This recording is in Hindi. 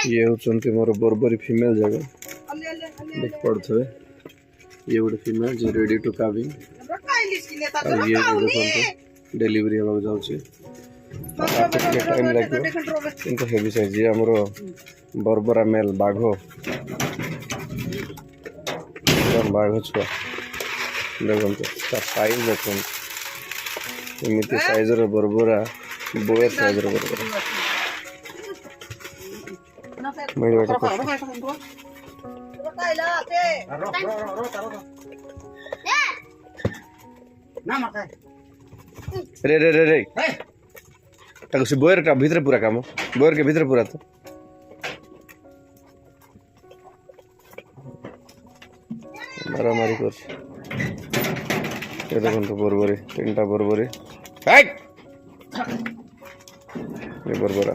ये होचंती मोर बर्बरी फीमेल जगह देख पड़थे ये गोटे फीमेल जो रेडी टू काविंग और ये देखो डिलीवरी होगा जाउची आपके टाइम लगे किंतु हेवी साइज ये हमरो बर्बरा मेल बाघो बाघ छुआ देखो साइज देखो एमती साइज रो बर्बरा बोयर साइज रो बर्बरा रे रे रे रे ताको से बोयर का भीतर पूरा काम बोयर के भीतर पूरा तो मारामारी कर ये देखो तो बर्बरी तीनटा बर्बरी ये बर्बरा